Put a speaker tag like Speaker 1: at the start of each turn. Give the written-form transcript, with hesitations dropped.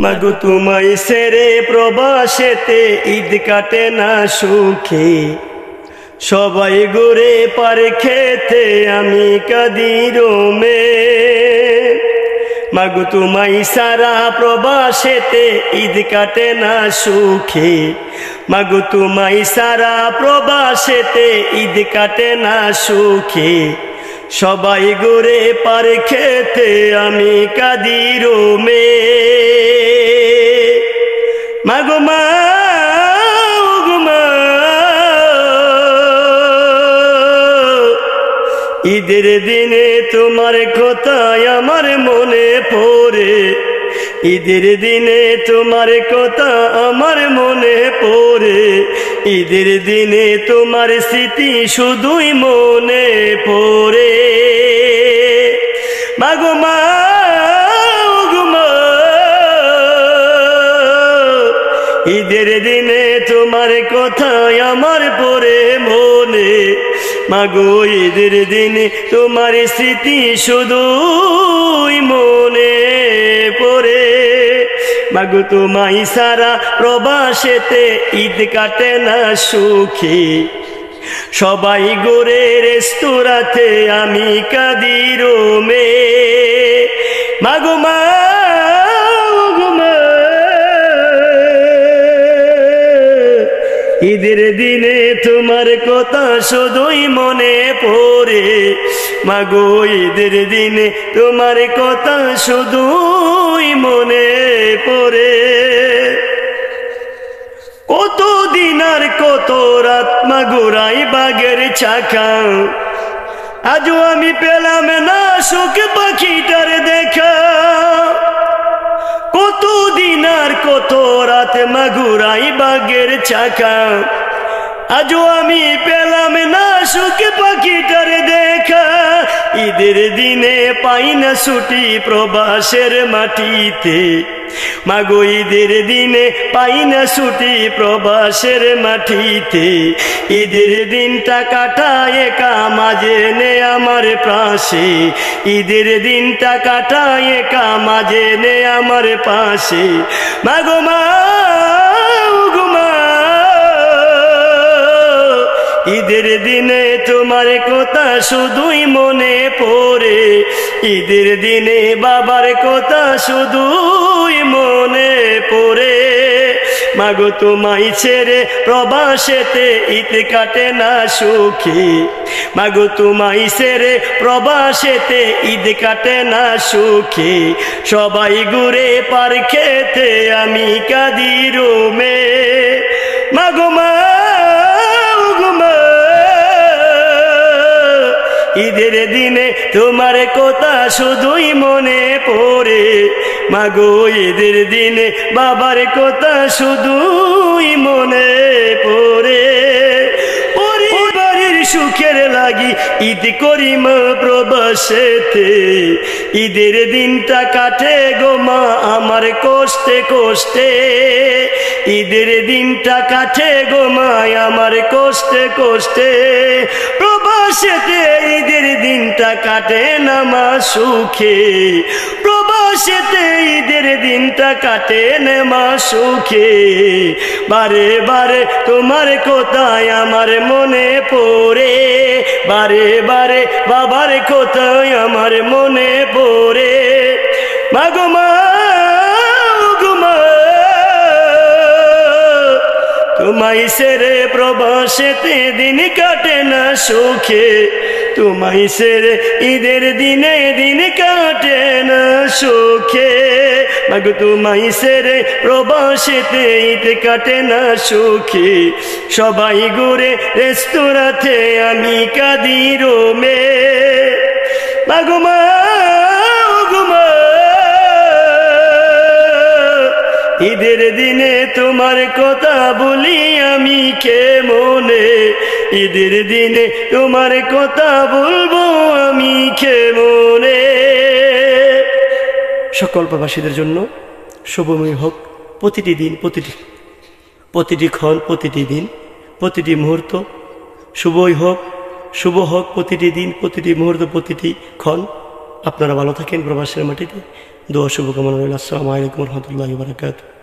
Speaker 1: মাগো তোমায় সেরে প্রবাসেতে ঈদ কাটে না সুখে, সবাই ঘুরে পারে খেতে আমি কাঁদি রোমে। মাগো তোমায় সারা প্রবাসেতে ঈদ কাটে না সুখে, মাগো তোমায় সারা প্রবাসেতে ঈদ কাটে না সুখে, সবাই ঘুরে পারে খেতে আমি কাঁদি রোমে। মাগো মা ঈদের দিনে তোমার কথাই আমার মনে পড়ে, ঈদের দিনে তোমার কথা আমার মনে পড়ে, ঈদের দিনে তোমার স্মৃতি শুধুই মনে পড়ে। মাগো মা ঈদের দিনে তোমার কথাই আমার পড়ে মনে, মাগো ঈদের দিনে তোমার স্মৃতি শুধুই মনে পড়ে। মাগো তোমায় সারা প্রবাসেতে ঈদ কাটে না সুখে, সবাই ঘুরে রেস্তোরাঁতে আমি কাঁদি রোমে। মাগো মা ঈদের দিনে তোমার কথা শুধুই মনে পড়ে, মাগো ঈদের দিনে তোমার কথা শুধুই মনে পড়ে। কতদিন আর কত রাত মাগুরাই বাগের চাকা, আজও আমি পেলাম না সুখ পাখিটার দেখা। কতদিন আর কত রাত মাগুরাই বাগের চাকা, আজও আমি পেলাম না সুখ পাখিটার দেখা। ঈদের দিনে পাই না ছুটি প্রবাসের মাটিতে, মাগো ঈদের দিনে পাই না ছুটি প্রবাসের মাটিতে। ঈদের দিনটা কাটায় একা মাঝে নে আমার পাশে, ঈদের দিনটা কাটায় একা মাঝে নে আমার পাশে। মাগো মা ঈদের দিনে তোমার কথা শুধুই মনে পড়ে, ঈদের দিনে বাবার কথা শুধুই মনে পড়ে। মাগো তোমায় ছেড়ে প্রবাসেতে ঈদ কাটে না সুখে, মাগো তোমায় ছেড়ে প্রবাসেতে ঈদ কাটে না সুখে, সবাই ঘুরে পার খেতে আমি কাঁদি রোমে। মাগো মা ঈদের দিনে তোমার কথা শুধুই মনে পড়ে, মাগো ঈদের দিনে বাবার কথা শুধুই মনে পড়ে। পরিবারের সুখের লাগি ঈদ করি মা প্রবাসেতে, ঈদের দিনটা কাটে গো মা আমার কষ্টে কষ্টে, ঈদের দিনটা কাটে গো মা আমার কষ্টে কষ্টে। প্রবাসেতে ঈদের দিনটা কাটে না মা সুখে, প্রবাসেতে ঈদের দিনটা কাটে না মা সুখে। বারে বারে তোমার কথাই আমার মনে পড়ে, বারে বারে বাবার কথাই আমার মনে পড়ে। মাগো মা তোমায় সেরে প্রবাসেতে দিন কাটে না সুখে, তোমায় সেরে ঈদের দিনে দিন কাটে না সুখে। মাগো তোমায় সেরে প্রবাসেতে ঈদ কাটে না সুখে, সবাই ঘুরে রেস্তোরাঁতে আমি কাঁদি রোমে। মাগো মা ঈদের দিনে তোমার কথা বলি আমি কে মনে, ঈদের দিনে তোমার কথা বলবো আমি কে মনে। সকল প্রবাসীদের জন্য শুভময় হোক প্রতিটি দিন, প্রতিটি ক্ষণ, প্রতিটি দিন, প্রতিটি মুহূর্ত শুভই হোক, শুভ হোক প্রতিটি দিন, প্রতিটি মুহূর্ত, প্রতিটি ক্ষণ। আপনারা ভালো থাকেন প্রবাসের মাটিতে। দোয়া শুভকামনা রইল। আসসালামু আলাইকুম রহমতুল্লাহি ওয়া বারাকাতুহু।